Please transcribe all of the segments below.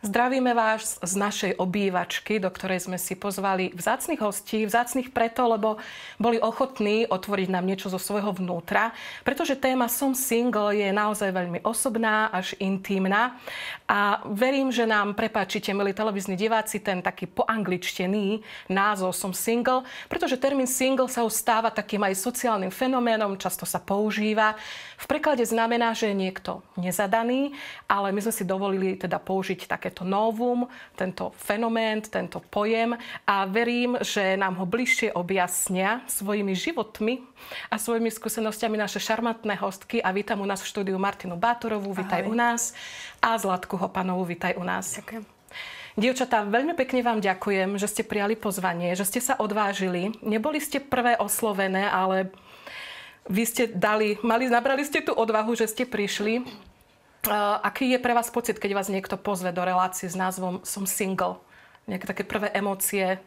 Zdravíme vás z našej obývačky, do ktorej sme si pozvali vzácnych hostí. Vzácnych preto, lebo boli ochotní otvoriť nám niečo zo svojho vnútra, pretože téma Som single je naozaj veľmi osobná, až intímna. A verím, že nám prepáčite, milí televízni diváci, ten taký poangličtený názov Som single, pretože termín single sa už stáva takým aj sociálnym fenoménom, často sa používa. V preklade znamená, že je niekto nezadaný, ale my sme si dovolili teda použiť takéto novum, tento fenomén, tento pojem a verím, že nám ho bližšie objasnia svojimi životmi a svojimi skúsenostiami naše šarmantné hostky a vítam u nás v štúdiu Martinu Bátorovú, vítaj u nás, a Zlatku Hopanovú, vítaj u nás. Ďakujem. Dievčatá, veľmi pekne vám ďakujem, že ste prijali pozvanie, že ste sa odvážili. Neboli ste prvé oslovené, ale vy ste nabrali ste tú odvahu, že ste prišli. Aký je pre vás pocit, keď vás niekto pozve do relácie s názvom Som single? Nejaké také prvé emócie,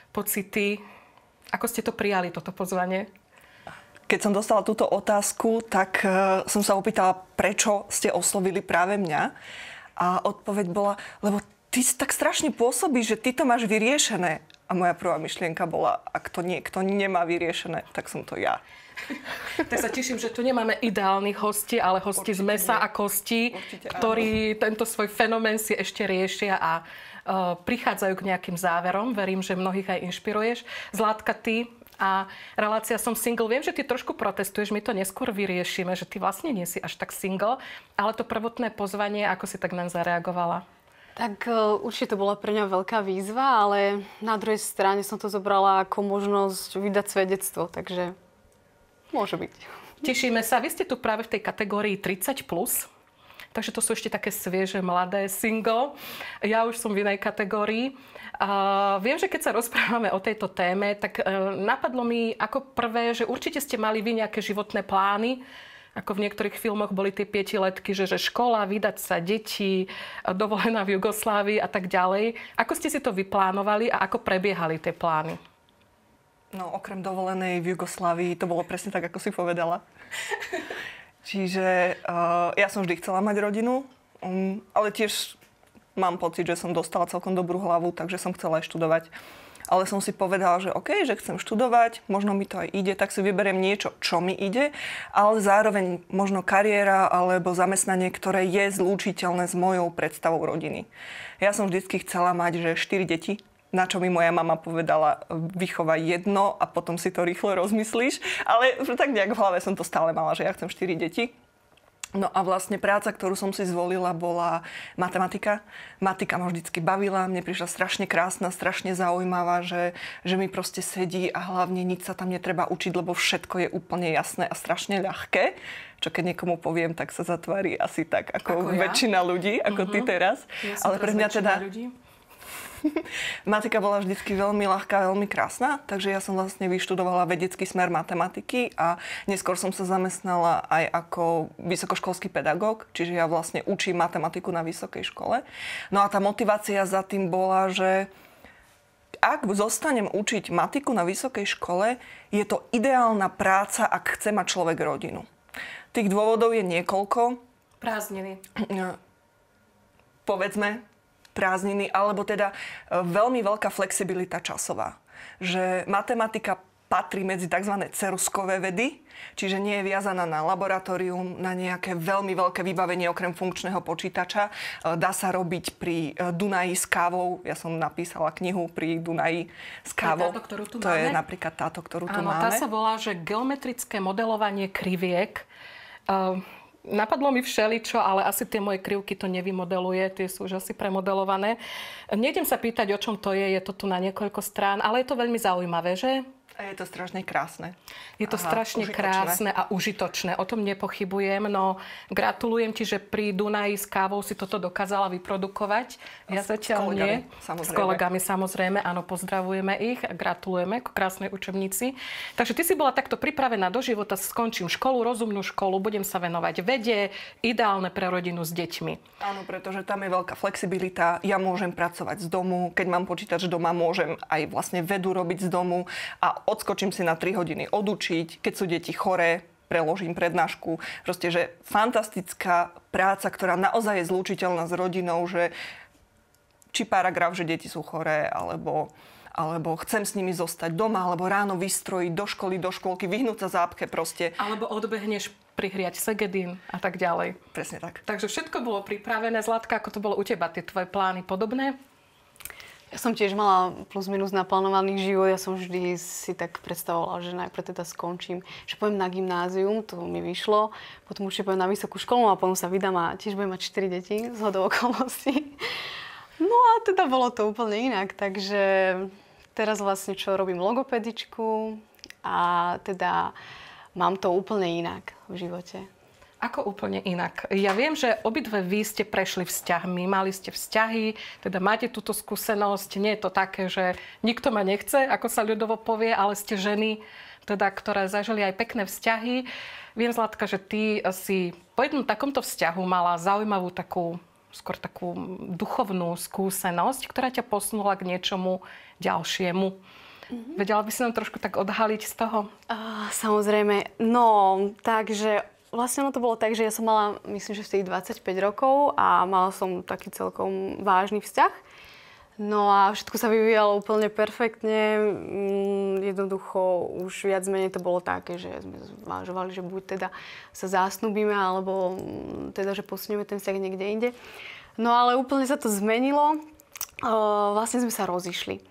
pocity? Ako ste to prijali, toto pozvanie? Keď som dostala túto otázku, tak som sa opýtala, prečo ste oslovili práve mňa. A odpoveď bola, lebo ty tak strašne pôsobíš, že ty to máš vyriešené. A moja prvá myšlienka bola, ak to niekto nemá vyriešené, tak som to ja. Tak sa teším, že tu nemáme ideálnych hostí, ale hostí z mesa a kosti, ktorí tento svoj fenomén si ešte riešia a prichádzajú k nejakým záverom. Verím, že mnohých aj inšpiruješ. Zlátka, ty a relácia Som single. Viem, že ty trošku protestuješ, my to neskôr vyriešime, že ty vlastne nie si až tak single, ale to prvotné pozvanie, ako si tak naň zareagovala? Tak určite to bola pre mňa veľká výzva, ale na druhej strane som to zobrala ako možnosť vydať svedectvo, takže môže byť. Tešíme sa. Vy ste tu práve v tej kategórii 30+, takže to sú ešte také svieže, mladé single. Ja už som v inej kategórii. Viem, že keď sa rozprávame o tejto téme, tak napadlo mi ako prvé, že určite ste mali vy nejaké životné plány, ako v niektorých filmoch boli tie 5-letky, že škola, vydať sa, deti, dovolená v Jugoslávii a tak ďalej. Ako ste si to vyplánovali a ako prebiehali tie plány? No, okrem dovolenej v Jugoslávii, to bolo presne tak, ako si povedala. Čiže ja som vždy chcela mať rodinu, ale tiež mám pocit, že som dostala celkom dobrú hlavu, takže som chcela aj študovať. Ale som si povedala, že OK, že chcem študovať, možno mi to aj ide, tak si vyberiem niečo, čo mi ide, ale zároveň možno kariéra alebo zamestnanie, ktoré je zlúčiteľné s mojou predstavou rodiny. Ja som vždycky chcela mať, že 4 deti, na čo mi moja mama povedala, vychovaj jedno a potom si to rýchlo rozmyslíš. Ale tak nejak v hlave som to stále mala, že ja chcem 4 deti. No a vlastne práca, ktorú som si zvolila, bola matematika. Matika ma vždycky bavila, mne prišla strašne krásna, strašne zaujímavá, že mi proste sedí a hlavne nič sa tam netreba učiť, lebo všetko je úplne jasné a strašne ľahké. Čo keď niekomu poviem, tak sa zatvári asi tak, ako väčšina ľudí, ako ty teraz. Ja ale pre mňa teda ľudí. Matika bola vždycky veľmi ľahká, veľmi krásna, takže ja som vlastne vyštudovala vedecký smer matematiky a neskôr som sa zamestnala aj ako vysokoškolský pedagóg, čiže ja vlastne učím matematiku na vysokej škole. No a tá motivácia za tým bola, že ak zostanem učiť matiku na vysokej škole, je to ideálna práca, ak chce mať človek rodinu. Tých dôvodov je niekoľko. Prázdniny. Povedzme, prázdniny, alebo teda veľmi veľká flexibilita časová. Že matematika patrí medzi tzv. Ceruskové vedy, čiže nie je viazaná na laboratórium, na nejaké veľmi veľké vybavenie okrem funkčného počítača. Dá sa robiť pri Dunaji s kávou. Ja som napísala knihu pri Dunaji s kávou. To je napríklad táto, ktorú tu máme. Tá sa volá, že geometrické modelovanie kriviek. Napadlo mi všeličo, ale asi tie moje krivky to nevymodeluje, tie sú už asi premodelované. Nejdem sa pýtať, o čom to je to tu na niekoľko strán, ale je to veľmi zaujímavé, že? A je to strašne krásne. Je to strašne krásne a užitočné. O tom nepochybujem, no gratulujem ti, že pri Dunaji s kávou si toto dokázala vyprodukovať. Ja zatiaľ nie. S kolegami samozrejme. Áno, pozdravujeme ich a gratulujeme k krásnej učebnici. Takže ty si bola takto pripravená do života, skončím školu, rozumnú školu, budem sa venovať vede, ideálne pre rodinu s deťmi. Áno, pretože tam je veľká flexibilita. Ja môžem pracovať z domu, keď mám počítač doma, môžem aj vlastne vedu robiť z domu a odskočím si na 3 hodiny odučiť, keď sú deti choré, preložím prednášku. Proste, že fantastická práca, ktorá naozaj je zlúčiteľná s rodinou, že či paragraf, že deti sú choré, alebo chcem s nimi zostať doma, alebo ráno vystrojiť do školy, do škôlky, vyhnúť sa zápke proste. Alebo odbehneš prihriať segedín a tak ďalej. Presne tak. Takže všetko bolo pripravené. Zlatka, ako to bolo u teba? Tie tvoje plány podobné? Ja som tiež mala plus minus naplánovaný život. Ja som vždy si tak predstavovala, že najprv teda skončím, že pôjdem na gymnázium, to mi vyšlo, potom určite pôjdem na vysokú školu a potom sa vydám a tiež budem mať 4 deti z hodou okolností. No a teda bolo to úplne inak, takže teraz vlastne čo robím logopedičku a teda mám to úplne inak v živote. Ako úplne inak? Ja viem, že obidve vy ste prešli vzťahmi, mali ste vzťahy, teda máte túto skúsenosť. Nie je to také, že nikto ma nechce, ako sa ľudovo povie, ale ste ženy, teda, ktoré zažili aj pekné vzťahy. Viem, Zlatka, že ty si po jednom takomto vzťahu mala zaujímavú skôr takú duchovnú skúsenosť, ktorá ťa posunula k niečomu ďalšiemu. Vedela by si nám trošku tak odhaliť z toho? Samozrejme. No, takže vlastne to bolo tak, že ja som mala, myslím, že vtedy 25 rokov a mala som taký celkom vážny vzťah. No a všetko sa vyvíjalo úplne perfektne. Jednoducho už viac menej to bolo také, že sme zvažovali, že buď teda sa zásnubíme, alebo teda, že posunieme ten vzťah niekde inde. No ale úplne sa to zmenilo. Vlastne sme sa rozišli.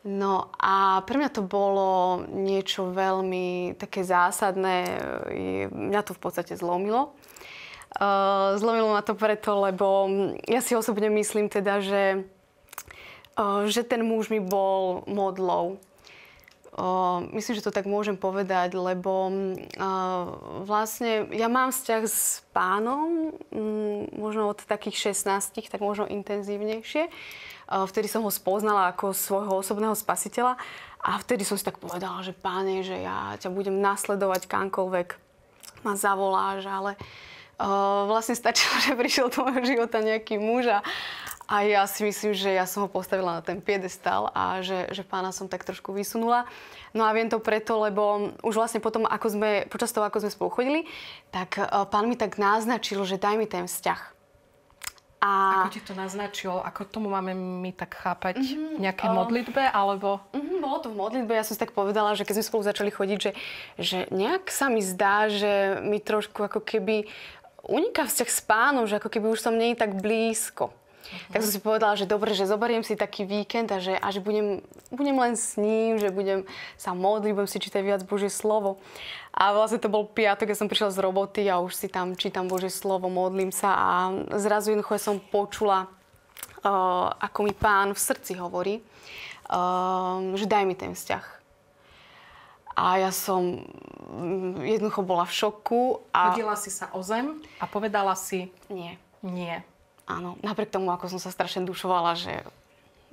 No a pre mňa to bolo niečo veľmi také zásadné. Mňa to v podstate zlomilo. Zlomilo ma to preto, lebo ja si osobne myslím teda, že ten muž mi bol modlou. Myslím, že to tak môžem povedať, lebo vlastne ja mám vzťah s pánom možno od takých 16, tak možno intenzívnejšie. Vtedy som ho spoznala ako svojho osobného spasiteľa a vtedy som si tak povedala, že Páne, že ja ťa budem nasledovať kamkoľvek ma zavoláš, ale vlastne stačilo, že prišiel do môjho života nejaký muž a ja si myslím, že ja som ho postavila na ten piedestal a že Pána som tak trošku vysunula. No a viem to preto, lebo už vlastne potom, počas toho, ako sme spolu chodili, tak Pán mi tak naznačil, že daj mi ten vzťah. Ako ti to naznačilo? Ako tomu máme my tak chápať? Nejaké modlitbe, alebo? Bolo to v modlitbe. Ja som si tak povedala, že keď sme spolu začali chodiť, že nejak sa mi zdá, že mi trošku ako keby uniká vzťah s Pánom, že ako keby už som nie tak blízko. Tak som si povedala, že dobre, že zoberiem si taký víkend a že budem len s ním, že budem sa modliť, budem si čítať viac Božie slovo. A vlastne to bol piatok, ja som prišla z roboty a už si tam čítam Božie slovo, modlím sa a zrazu jednoducho som počula, ako mi Pán v srdci hovorí, že daj mi ten vzťah. A ja som jednoducho bola v šoku. Hodila si sa o zem a povedala si... Nie. Áno, napriek tomu, ako som sa strašne dušovala, že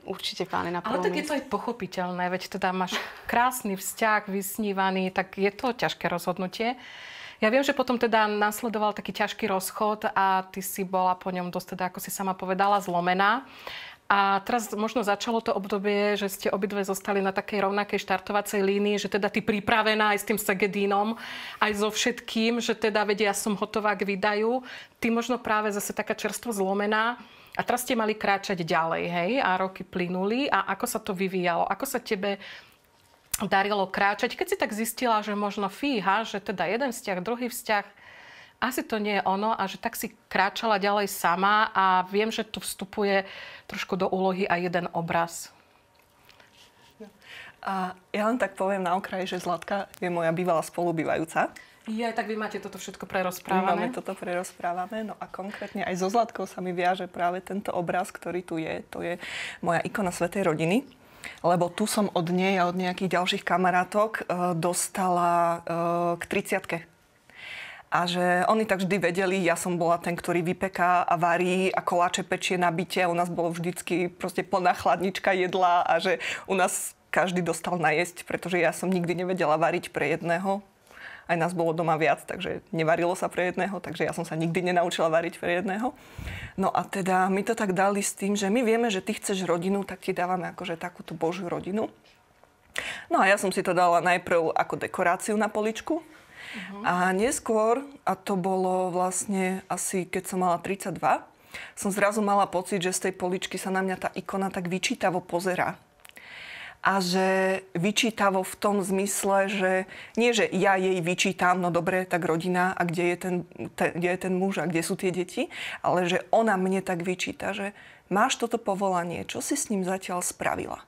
určite Pán je na prvom mieste. Ale tak je to aj pochopiteľné, veď teda máš krásny vzťah, vysnívaný, tak je to ťažké rozhodnutie. Ja viem, že potom teda nasledoval taký ťažký rozchod a ty si bola po ňom dosť, teda, ako si sama povedala, zlomená. A teraz možno začalo to obdobie, že ste obidve zostali na takej rovnakej štartovacej línii, že teda ty pripravená aj s tým segedínom, aj so všetkým, že teda vedia, ja som hotová k výdaju. Ty možno práve zase taká čerstvo zlomená. A teraz ste mali kráčať ďalej, hej? A roky plynuli. A ako sa to vyvíjalo? Ako sa tebe darilo kráčať? Keď si tak zistila, že možno fíha, že teda jeden vzťah, druhý vzťah, asi to nie je ono a že tak si kráčala ďalej sama a viem, že tu vstupuje trošku do úlohy aj jeden obraz. A ja len tak poviem na okraji, že Zlatka je moja bývalá spolubývajúca. Tak vy máte toto všetko prerozprávané? Máme toto prerozprávame, no a konkrétne aj so Zlatkou sa mi viaže práve tento obraz, ktorý tu je. To je moja ikona svätej rodiny. Lebo tu som od nej a od nejakých ďalších kamarátok dostala k 30-ke. A že oni tak vždy vedeli, ja som bola ten, ktorý vypeká a varí a koláče pečie na byte. U nás bolo vždycky proste plná chladnička jedla a že u nás každý dostal najesť, pretože ja som nikdy nevedela variť pre jedného. Aj nás bolo doma viac, takže nevarilo sa pre jedného, takže ja som sa nikdy nenaučila variť pre jedného. No a teda my to tak dali s tým, že my vieme, že ty chceš rodinu, tak ti dávame akože takúto Božiu rodinu. No a ja som si to dala najprv ako dekoráciu na poličku. A neskôr, a to bolo vlastne asi keď som mala 32, som zrazu mala pocit, že z tej poličky sa na mňa tá ikona tak vyčítavo pozerá. A že vyčítavo v tom zmysle, že nie, že ja jej vyčítam, no dobre, tak rodina, a kde je ten muž a kde sú tie deti, ale že ona mne tak vyčíta, že máš toto povolanie, čo si s ním zatiaľ spravila?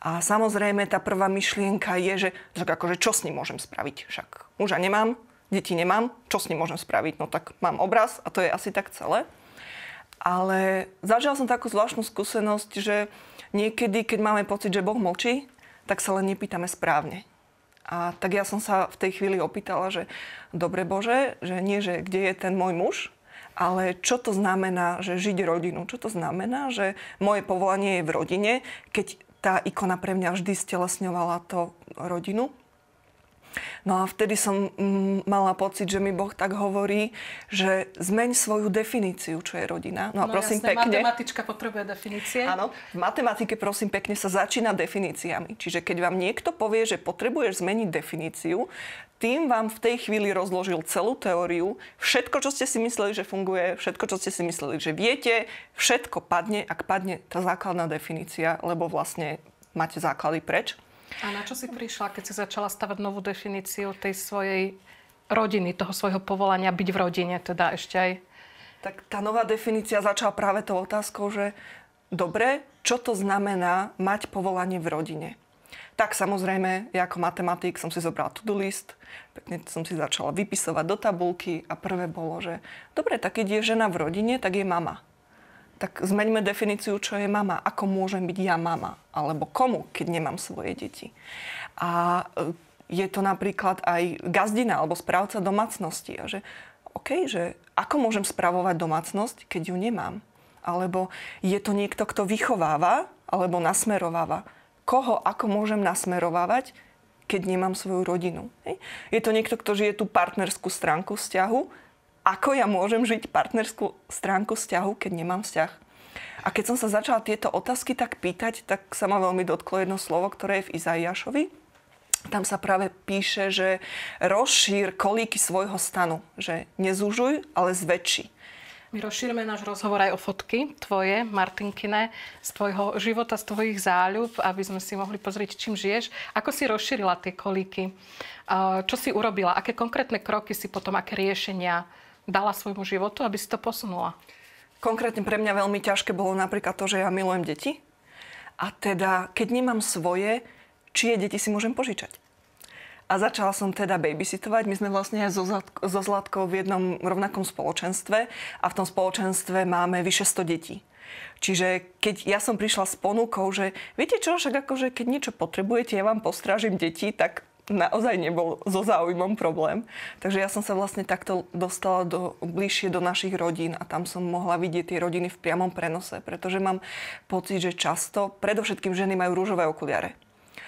A samozrejme tá prvá myšlienka je, že akože čo s ním môžem spraviť? Však muža nemám, deti nemám, čo s ním môžem spraviť? No tak mám obraz a to je asi tak celé. Ale zažila som takú zvláštnu skúsenosť, že niekedy, keď máme pocit, že Boh mlčí, tak sa len nepýtame správne. A tak ja som sa v tej chvíli opýtala, že dobre Bože, že nie, že kde je ten môj muž, ale čo to znamená, že žiť rodinu? Čo to znamená, že moje povolanie je v rodine, keď tá ikona pre mňa vždy stelesňovala to rodinu? No a vtedy som mala pocit, že mi Boh tak hovorí, že zmeň svoju definíciu, čo je rodina. No a prosím jasné, pekne. Matematička potrebuje definície. Áno, v matematike prosím pekne sa začína definíciami. Čiže keď vám niekto povie, že potrebuješ zmeniť definíciu, tým vám v tej chvíli rozložil celú teóriu. Všetko, čo ste si mysleli, že funguje, všetko, čo ste si mysleli, že viete, všetko padne, ak padne tá základná definícia, lebo vlastne máte základy preč. A na čo si prišla, keď si začala stavať novú definíciu tej svojej rodiny, toho svojho povolania byť v rodine, teda ešte aj? Tak tá nová definícia začala práve tou otázkou, že dobre, čo to znamená mať povolanie v rodine? Tak samozrejme, ja ako matematik som si zobrala to-do list, pekne som si začala vypisovať do tabulky a prvé bolo, že dobre, tak keď je žena v rodine, tak je mama. Tak zmeňme definíciu, čo je mama. Ako môžem byť ja mama? Alebo komu, keď nemám svoje deti? A je to napríklad aj gazdina alebo správca domácnosti. A že OK, že ako môžem spravovať domácnosť, keď ju nemám? Alebo je to niekto, kto vychováva alebo nasmerováva. Koho ako môžem nasmerovávať, keď nemám svoju rodinu? Hej? Je to niekto, kto žije tú partnerskú stránku vzťahu. Ako ja môžem žiť partnerskú stránku vzťahu, keď nemám vzťah? A keď som sa začala tieto otázky tak pýtať, tak sa ma veľmi dotklo jedno slovo, ktoré je v Izaiášovi. Tam sa práve píše, že rozšír kolíky svojho stanu. Že nezúžuj, ale zväčši. My rozšírme náš rozhovor aj o fotky tvoje, Martinkine, z tvojho života, z tvojich záľub, aby sme si mohli pozrieť, čím žiješ. Ako si rozšírila tie kolíky? Čo si urobila? Aké konkrétne kroky si potom, aké riešenia dala svojmu životu, aby si to posunula? Konkrétne pre mňa veľmi ťažké bolo napríklad to, že ja milujem deti. A teda, keď nemám svoje, čie deti si môžem požičať? A začala som teda babysitovať. My sme vlastne aj so Zlatkou v jednom rovnakom spoločenstve a v tom spoločenstve máme vyše 100 detí. Čiže keď ja som prišla s ponukou, že viete čo, však akože keď niečo potrebujete, ja vám postrážim deti, tak naozaj nebol so záujmom problém. Takže ja som sa vlastne takto dostala bližšie do našich rodín a tam som mohla vidieť tie rodiny v priamom prenose, pretože mám pocit, že často, predovšetkým ženy majú rúžové okuliare.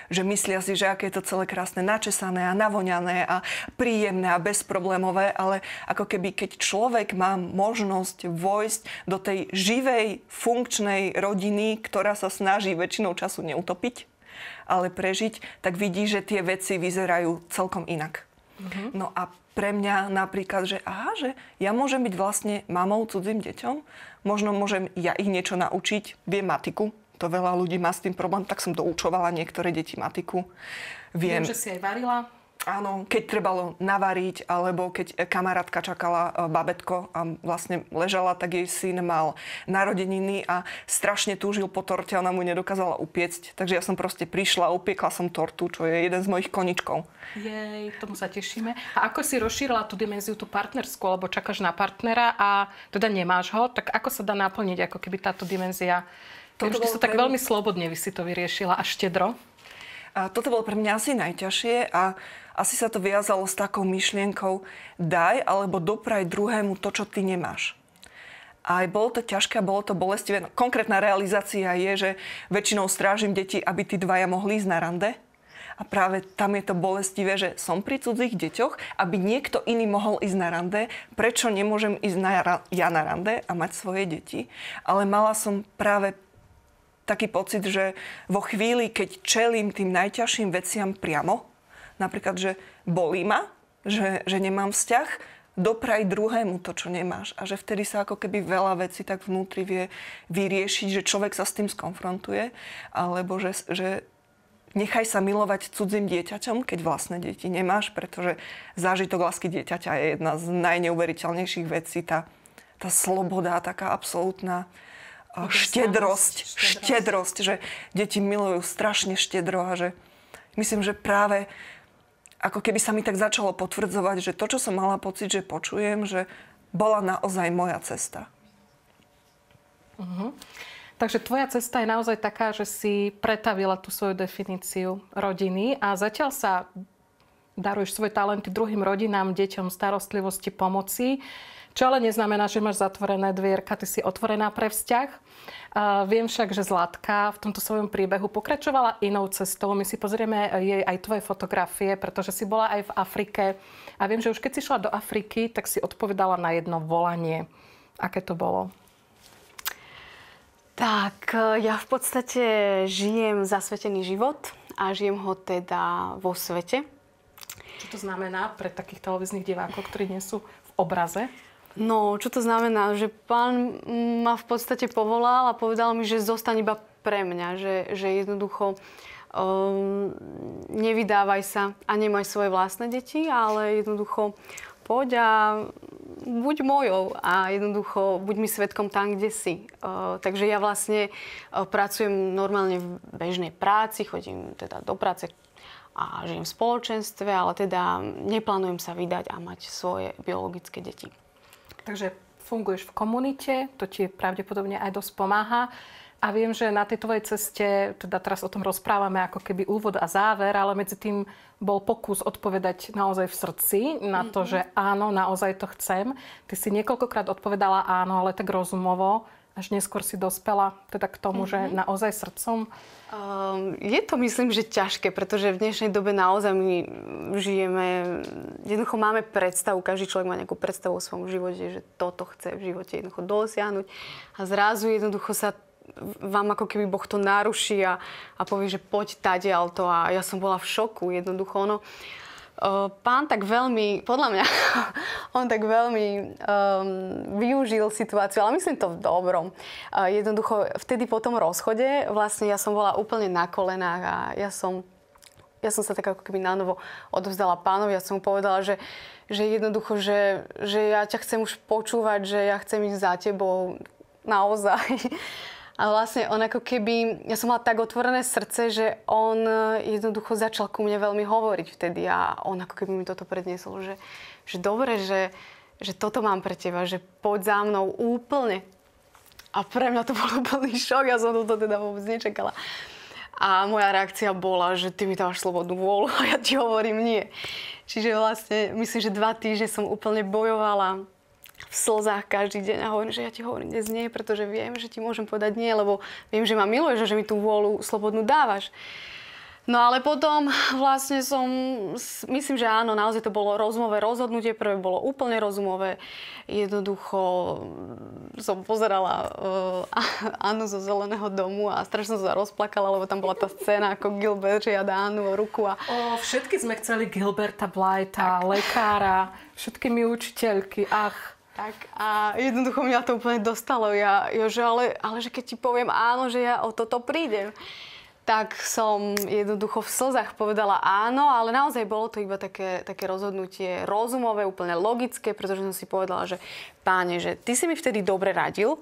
Že myslia si, že aké je to celé krásne načesané a navoňané a príjemné a bezproblémové, ale ako keby keď človek má možnosť vojsť do tej živej, funkčnej rodiny, ktorá sa snaží väčšinou času neutopiť, ale prežiť, tak vidí, že tie veci vyzerajú celkom inak. Mm-hmm. No a pre mňa napríklad, že že ja môžem byť vlastne mamou cudzým deťom, možno môžem ja ich niečo naučiť, viem matiku, to veľa ľudí má s tým problém, tak som doučovala niektoré deti matiku. Viem, že si aj varila. Áno, keď trebalo navariť, alebo keď kamarátka čakala babetko a vlastne ležala, tak jej syn mal narodeniny a strašne túžil po torte, ona mu nedokázala upiecť. Takže ja som proste prišla a upiekla som tortu, čo je jeden z mojich koničkov. Jej, tomu sa tešíme. A ako si rozšírila tú dimenziu, tú partnerskú, lebo čakáš na partnera a teda nemáš ho, tak ako sa dá naplniť ako keby táto dimenzia? Vždy sa tak veľmi slobodne by si to vyriešila a štedro. A toto bolo pre mňa asi najťažšie a asi sa to viazalo s takou myšlienkou daj alebo dopraj druhému to, čo ty nemáš. A aj bolo to ťažké, bolo to bolestivé. No, konkrétna realizácia je, že väčšinou strážim deti, aby tí dvaja mohli ísť na rande. A práve tam je to bolestivé, že som pri cudzích deťoch, aby niekto iný mohol ísť na rande. Prečo nemôžem ísť ja na rande a mať svoje deti? Ale mala som práve taký pocit, že vo chvíli, keď čelím tým najťažším veciam priamo, napríklad, že bolí ma, že nemám vzťah, dopraj druhému to, čo nemáš. A že vtedy sa ako keby veľa vecí tak vnútri vie vyriešiť, že človek sa s tým skonfrontuje, alebo že nechaj sa milovať cudzým dieťaťom, keď vlastné deti nemáš, pretože zážitok lásky dieťaťa je jedna z najneuveriteľnejších vecí. Tá sloboda, taká absolútna štedrosť, že deti milujú strašne štedro a že myslím, že práve ako keby sa mi tak začalo potvrdzovať, že to, čo som mala pocit, že počujem, že bola naozaj moja cesta. Uh-huh. Takže tvoja cesta je naozaj taká, že si pretavila tú svoju definíciu rodiny a zatiaľ sa daruješ svoje talenty druhým rodinám, deťom, starostlivosti, pomoci. Čo ale neznamená, že máš zatvorené dvierka, ty si otvorená pre vzťah. Viem však, že Zlatka v tomto svojom príbehu pokračovala inou cestou. My si pozrieme jej aj tvoje fotografie, pretože si bola aj v Afrike. A viem, že už keď si šla do Afriky, tak si odpovedala na jedno volanie. Aké to bolo? Tak, ja v podstate žijem zasvetený život a žijem ho teda vo svete. Čo to znamená pre takých televíznych divákov, ktorí nie sú v obraze? No, čo to znamená? Že Pán ma v podstate povolal a povedal mi, že zostaň iba pre mňa. Že jednoducho nevydávaj sa a nemaj svoje vlastné deti, ale jednoducho poď a buď mojou a jednoducho buď mi svedkom tam, kde si. Takže ja vlastne pracujem normálne v bežnej práci, chodím teda do práce a žijem v spoločenstve, ale teda neplánujem sa vydať a mať svoje biologické deti. Takže funguješ v komunite, to ti pravdepodobne aj dosť pomáha. A viem, že na tej tvojej ceste, teda teraz o tom rozprávame ako keby úvod a záver, ale medzi tým bol pokus odpovedať naozaj v srdci na to, že áno, naozaj to chcem. Ty si niekoľkokrát odpovedala áno, ale tak rozumovo. Až neskôr si dospela teda k tomu, že naozaj srdcom? Je to, myslím, že ťažké, pretože v dnešnej dobe naozaj my žijeme, jednoducho máme predstavu, každý človek má nejakú predstavu o svojom živote, že toto chce v živote jednoducho dosiahnuť a zrazu jednoducho sa vám ako keby Boh to naruší a povie, že poď tadiaľto a ja som bola v šoku jednoducho. Pán tak veľmi, podľa mňa, on tak veľmi využil situáciu, ale myslím to v dobrom. Jednoducho, vtedy po tom rozchode, vlastne ja som bola úplne na kolenách a ja som sa tak ako keby nanovo odovzdala Pánovi. Ja som mu povedala, že jednoducho, že ja ťa chcem už počúvať, že ja chcem ísť za tebou naozaj. A vlastne on ako keby, ja som mala tak otvorené srdce, že on jednoducho začal ku mne veľmi hovoriť vtedy a on ako keby mi toto predniesol, že dobre, že toto mám pre teba, že poď za mnou úplne. A pre mňa to bol úplný šok, ja som toto teda vôbec nečakala. A moja reakcia bola, že ty mi dáš slobodnú vôľu a ja ti hovorím nie. Čiže vlastne myslím, že 2 týždne som úplne bojovala v slzách každý deň a hovorím, že ja ti hovorím dnes nie, pretože viem, že ti môžem povedať nie, lebo viem, že ma miluješ a že mi tú vôľu slobodnú dávaš. No ale potom vlastne myslím, že áno, naozaj to bolo rozumové rozhodnutie, prvé bolo úplne rozumové. Jednoducho som pozerala Annu zo Zeleného domu a strašne som sa rozplakala, lebo tam bola tá scéna, ako Gilbert žiada Annu o ruku. Všetky sme chceli Gilberta Blytha, lekára, všetky mi učiteľky, Tak a jednoducho mňa to úplne dostalo. Ja že ale že keď ti poviem áno, že ja o toto prídem, tak som jednoducho v slzách povedala áno, ale naozaj bolo to iba také rozhodnutie rozumové, úplne logické, pretože som si povedala, že Páne, že ty si mi vtedy dobre radil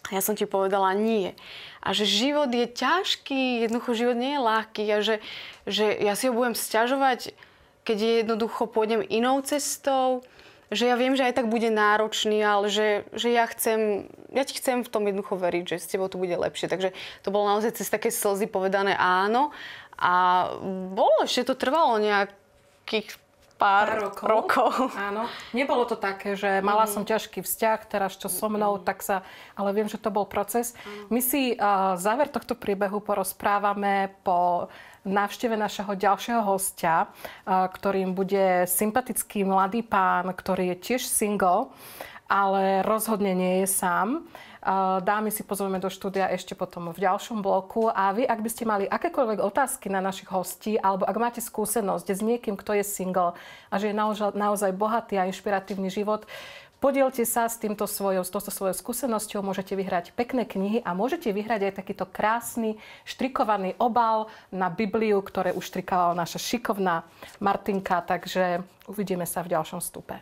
a ja som ti povedala nie. A že život je ťažký, jednoducho život nie je ľahký a že ja si ho budem sťažovať, keď jednoducho pôjdem inou cestou, že ja viem, že aj tak bude náročný, ale že ja ti chcem v tom jednoducho veriť, že s tebou to bude lepšie. Takže to bolo naozaj cez také slzy povedané áno. A ešte to trvalo nejakých pár rokov. Áno. Nebolo to také, že mala som ťažký vzťah, teraz čo so mnou, ale viem, že to bol proces. My si záver tohto príbehu porozprávame po návšteve našeho ďalšieho hostia, ktorým bude sympatický mladý pán, ktorý je tiež single, ale rozhodne nie je sám. Dámy si pozveme do štúdia ešte potom v ďalšom bloku. A vy, ak by ste mali akékoľvek otázky na našich hostí, alebo ak máte skúsenosť s niekým, kto je single a že je naozaj bohatý a inšpiratívny život, podielte sa s touto svojou skúsenosťou, môžete vyhrať pekné knihy a môžete vyhrať aj takýto krásny štrikovaný obal na Bibliu, ktoré uštrikovala naša šikovná Martinka. Takže uvidíme sa v ďalšom vstupe.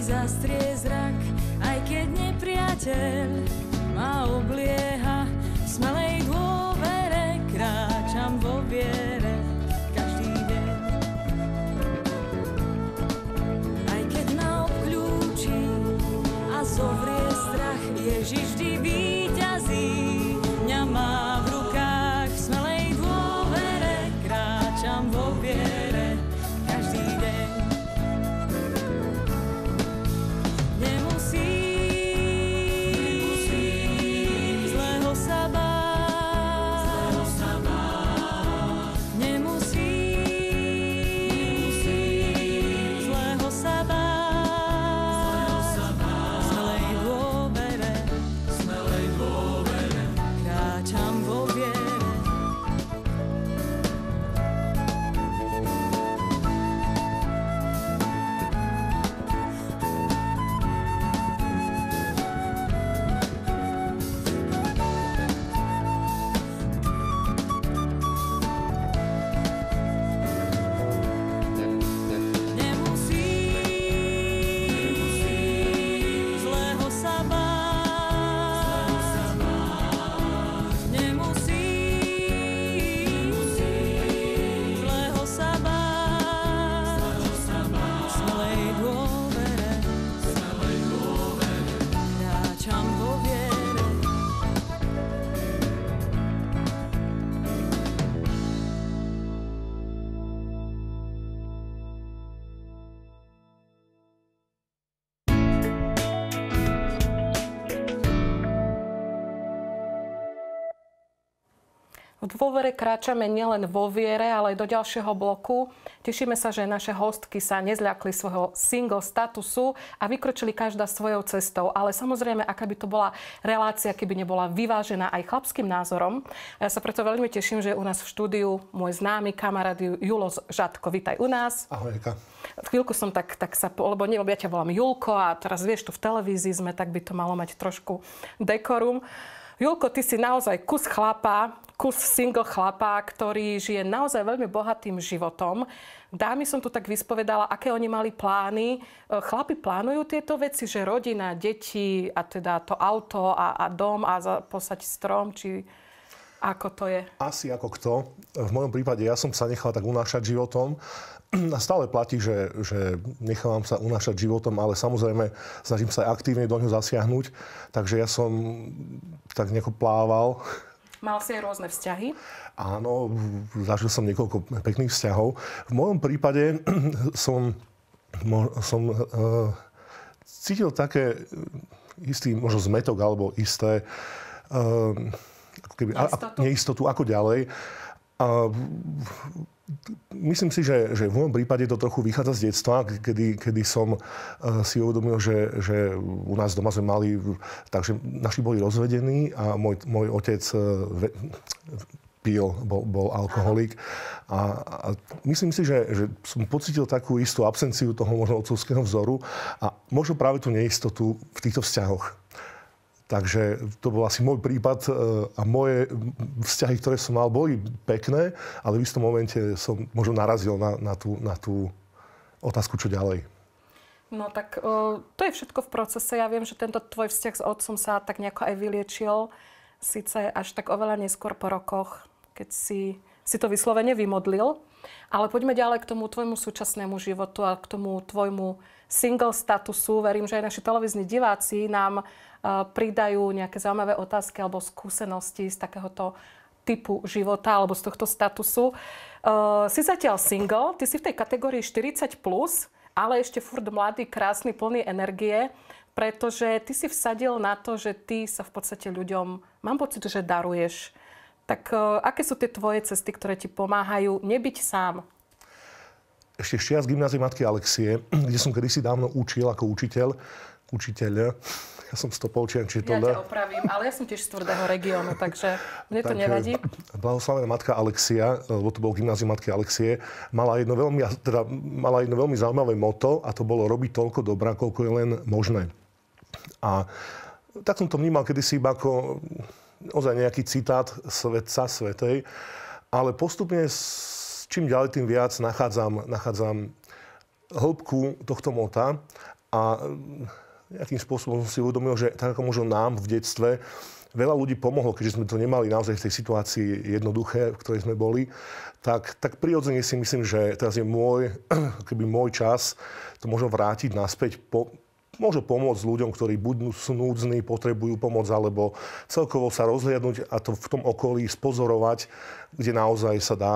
Zastrie zrak, aj keď nepriateľ ma oblieha. V smelej dôvere kráčam vo viere každý deň. Aj keď ma obklúči a zovrie strach, Ježiš vždy víťazí, mňa má v rukách. V smelej dôvere kráčam vo viere každý deň. V dôvere kráčame nielen vo viere, ale aj do ďalšieho bloku. Tešíme sa, že naše hostky sa nezľakli svojho single statusu a vykročili každá svojou cestou. Ale samozrejme, aká by to bola relácia, keby nebola vyvážená aj chlapským názorom. Ja sa preto veľmi teším, že je u nás v štúdiu môj známy kamarát Julo Žatko. Vítaj u nás. Ahojka. Chvíľku som tak sa, lebo ja ťa volám Julko a teraz vieš, tu v televízii sme, tak by to malo mať trošku dekorum. Julko, ty si naozaj kus single chlapa, ktorý žije naozaj veľmi bohatým životom. Dámy som tu tak vyspovedala, aké oni mali plány. Chlapi plánujú tieto veci, že rodina, deti a teda to auto a dom a posať strom, či ako to je? Asi ako kto. V mojom prípade ja som sa nechal tak unášať životom. A stále platí, že nechávam sa unášať životom, ale samozrejme snažím sa aj aktívne do ňoho zasiahnuť. Takže ja som tak nejako plával. Mal si aj rôzne vzťahy? Áno, zažil som niekoľko pekných vzťahov. V mojom prípade som cítil také istý možno zmätok alebo isté ako neistotu, ako ďalej. A myslím si, že v môjom prípade to trochu vychádza z detstva, kedy som si uvedomil, že u nás doma sme mali, takže naši boli rozvedení a môj otec pil, bol alkoholik. A myslím si, že som pocítil takú istú absenciu toho možno otcovského vzoru a možno práve tú neistotu v týchto vzťahoch. Takže to bol asi môj prípad a moje vzťahy, ktoré som mal, boli pekné, ale v istom momente som možno narazil na tú otázku, čo ďalej. No tak to je všetko v procese. Ja viem, že tento tvoj vzťah s otcom sa tak nejako aj vyliečil. Síce až tak oveľa neskôr po rokoch, keď si to vyslovene vymodlil. Ale poďme ďalej k tomu tvojmu súčasnému životu a k tomu tvojmu single statusu. Verím, že aj naši televízni diváci nám pridajú nejaké zaujímavé otázky alebo skúsenosti z takéhoto typu života alebo z tohto statusu. Si zatiaľ single, ty si v tej kategórii 40+, ale ešte furt mladý, krásny, plný energie, pretože ty si vsadil na to, že ty sa v podstate ľuďom, mám pocit, že daruješ. Tak aké sú tie tvoje cesty, ktoré ti pomáhajú nebyť sám? Ešte čias gymnázia matky Alexie, kde som kedysi dávno učil ako učiteľ. Ja som Stopolčian, čiže to... Ja ťa opravím, ale ja som tiež z tvrdého regiónu, takže mne to nevadí. Blahoslavená matka Alexia, lebo to bol gymnázium matky Alexie, mala jedno veľmi zaujímavé motto a to bolo robiť toľko dobrá, koľko je len možné. A tak som to vnímal kedysi iba ako ozaj nejaký citát svetca, svetej, ale postupne čím ďalej, tým viac nachádzam hĺbku tohto mota a nejakým spôsobom som si uvedomil, že tak ako možno nám v detstve veľa ľudí pomohlo, keďže sme to nemali naozaj v tej situácii jednoduché, v ktorej sme boli, tak prirodzene si myslím, že teraz je môj čas to možno vrátiť naspäť, môže pomôcť ľuďom, ktorí buď sú núdzní, potrebujú pomoc, alebo celkovo sa rozhliadnúť a to v tom okolí spozorovať, kde naozaj sa dá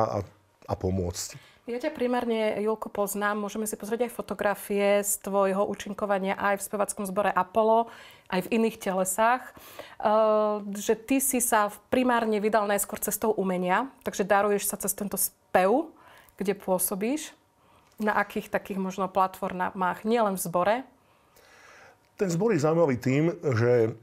a pomôcť. Ja ťa primárne, Julko, poznám. Môžeme si pozrieť aj fotografie z tvojho účinkovania aj v spevackom zbore Apollo, aj v iných telesách. Že ty si sa primárne vydal najskôr cestou umenia, takže daruješ sa cez tento spev, kde pôsobíš. Na akých takých možno platformách, nielen v zbore? Ten zbor je zaujímavý tým, že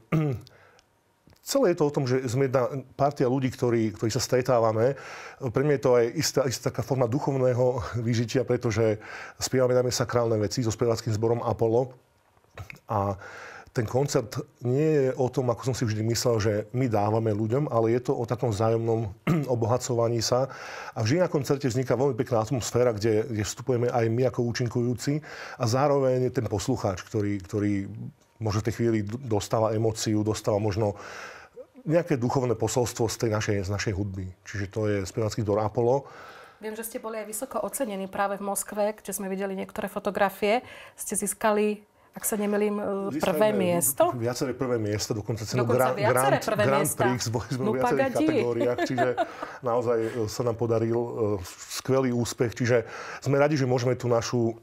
celé je to o tom, že sme jedna partia ľudí, ktorí sa stretávame. Pre mňa je to aj istá taká forma duchovného vyžitia, pretože spievame najmä sakrálne veci so speváckym zborom Apollo. A ten koncert nie je o tom, ako som si vždy myslel, že my dávame ľuďom, ale je to o takom vzájomnom obohacovaní sa. A vždy na koncerte vzniká veľmi pekná atmosféra, kde vstupujeme aj my ako účinkujúci a zároveň ten poslucháč, ktorý možno v tej chvíli dostáva emóciu, dostáva možno nejaké duchovné posolstvo z našej hudby. Čiže to je spevácky zbor Apollo. Viem, že ste boli aj vysoko ocenení práve v Moskve, kde sme videli niektoré fotografie. Ste získali, ak sa nemýlim, prvé miesto. Viaceré prvé miesta, dokonca cenu Grand Prix, boli sme v viacerých kategóriách, čiže naozaj sa nám podaril skvelý úspech. Čiže sme radi, že môžeme tú našu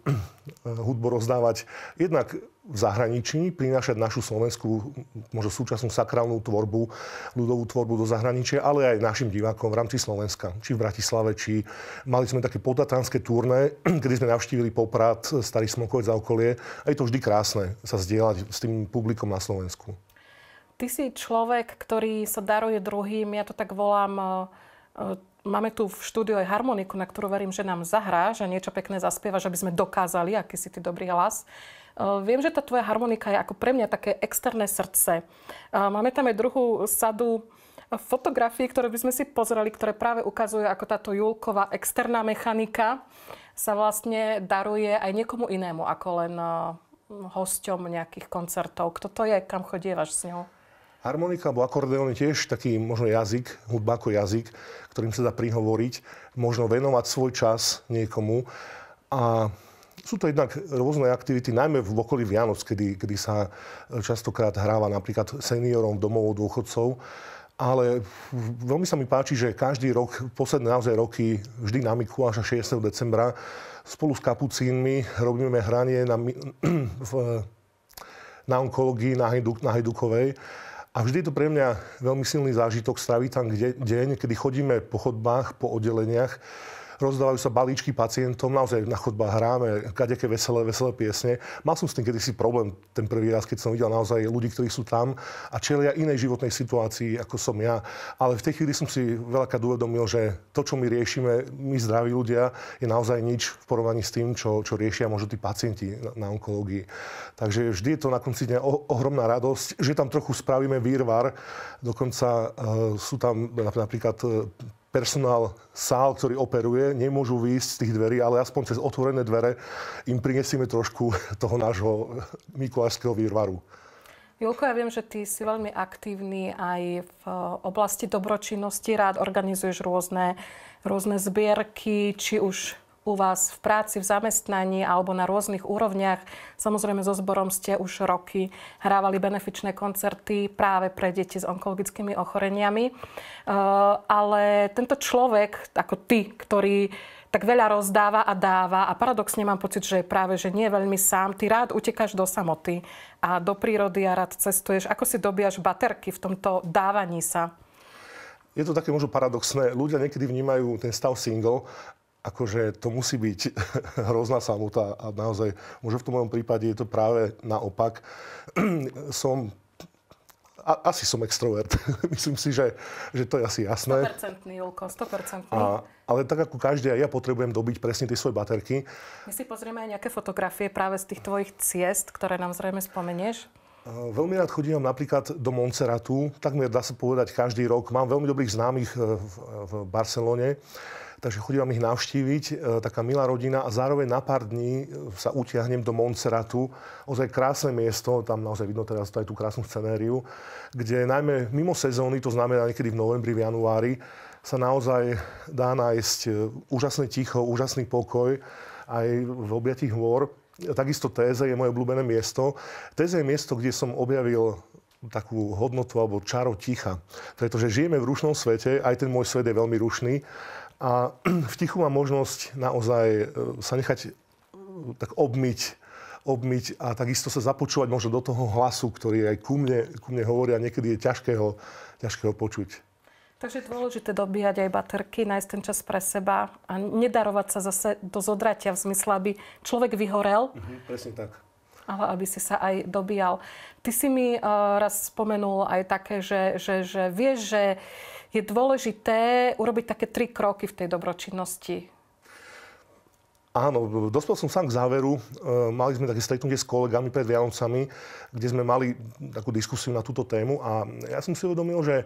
hudbu rozdávať jednak v zahraničí, prinášať našu slovenskú, možno súčasnú sakrálnu tvorbu, ľudovú tvorbu do zahraničia, ale aj našim divákom v rámci Slovenska. Či v Bratislave, či mali sme také potatranské turné, kedy sme navštívili Poprad, Starý Smokovec a okolie. A je to vždy krásne sa zdieľať s tým publikom na Slovensku. Ty si človek, ktorý sa daruje druhým, ja to tak volám. Máme tu v štúdiu aj harmoniku, na ktorú verím, že nám zahráš a niečo pekné zaspievaš, aby sme dokázali, aký si ty dobrý hlas. Viem, že tá tvoja harmonika je ako pre mňa také externé srdce. Máme tam aj druhú sadu fotografií, ktoré by sme si pozreli, ktoré práve ukazujú, ako táto Julková externá mechanika sa vlastne daruje aj niekomu inému, ako len hosťom nejakých koncertov. Kto to je? Kam chodievaš s ňou? Harmonika alebo akordeón je tiež taký možno jazyk, hudba ako jazyk, ktorým sa dá prihovoriť, možno venovať svoj čas niekomu. A sú to jednak rôzne aktivity, najmä v okolí Vianoc, kedy sa častokrát hráva napríklad seniorom domov dôchodcov. Ale veľmi sa mi páči, že každý rok, posledné naozaj roky, vždy na Mikuláša 6. decembra spolu s kapucínmi robíme hranie na onkológii na Hajdukovej. A vždy je to pre mňa veľmi silný zážitok stráviť tam deň, kedy chodíme po chodbách, po oddeleniach, rozdávajú sa balíčky pacientom, naozaj na chodbách hráme kadejaké veselé piesne. Mal som s tým kedysi problém ten prvý raz, keď som videl naozaj ľudí, ktorí sú tam a čelia inej životnej situácii, ako som ja. Ale v tej chvíli som si veľakrát uvedomil, že to, čo my riešime, my zdraví ľudia, je naozaj nič v porovnaní s tým, čo riešia možno tí pacienti na onkológii. Takže vždy je to na konci dňa ohromná radosť, že tam trochu spravíme výrvar. Dokonca sú tam napríklad personál sál, ktorý operuje, nemôžu výjsť z tých dverí, ale aspoň cez otvorené dvere im prinesieme trošku toho nášho mikulášskeho výrvaru. Julko, ja viem, že ty si veľmi aktívny aj v oblasti dobročinnosti. Rád organizuješ rôzne zbierky, či už u vás v práci, v zamestnaní alebo na rôznych úrovniach. Samozrejme, so zborom ste už roky hrávali benefičné koncerty práve pre deti s onkologickými ochoreniami. Ale tento človek, ako ty, ktorý tak veľa rozdáva a dáva a paradoxne mám pocit, že práve že nie je veľmi sám. Ty rád utekáš do samoty a do prírody a rád cestuješ. Ako si dobíjaš baterky v tomto dávaní sa? Je to také možno paradoxné. Ľudia niekedy vnímajú ten stav single, akože to musí byť hrozná samota a naozaj, možno v tom mojom prípade je to práve naopak. Asi som extrovert. Myslím si, že to je asi jasné. 100%, Julko, 100%. Ale tak ako každý, aj ja potrebujem dobiť presne tie svoje baterky. My si pozrieme aj nejaké fotografie práve z tých tvojich ciest, ktoré nám zrejme spomenieš. Veľmi rád chodím napríklad do Montserratu. Takmer dá sa povedať každý rok. Mám veľmi dobrých známych v Barcelone. Takže chodím ich navštíviť, taká milá rodina a zároveň na pár dní sa utiahnem do Montserratu. Ozaj krásne miesto, tam naozaj vidno teraz aj tú krásnu scenériu, kde najmä mimo sezóny, to znamená niekedy v novembri, v januári, sa naozaj dá nájsť úžasné ticho, úžasný pokoj aj v objatí hôr. Takisto Téze je moje obľúbené miesto. Téze je miesto, kde som objavil takú hodnotu alebo čaro ticha. Pretože žijeme v rušnom svete, aj ten môj svet je veľmi rušný. A v tichu mám možnosť naozaj sa nechať tak obmyť a takisto sa započúvať možno do toho hlasu, ktorý aj ku mne hovorí a niekedy je ťažkého počuť. Takže je dôležité dobíjať aj baterky, nájsť ten čas pre seba a nedarovať sa zase do zodratia v zmysle, aby človek vyhorel. Presne tak. Ale aby si sa aj dobíjal. Ty si mi raz spomenul aj také, že vieš, že je dôležité urobiť také 3 kroky v tej dobročinnosti. Áno, dospel som sám k záveru. Mali sme také stretnutie s kolegami pred Vianocami, kde sme mali takú diskusiu na túto tému a ja som si uvedomil, že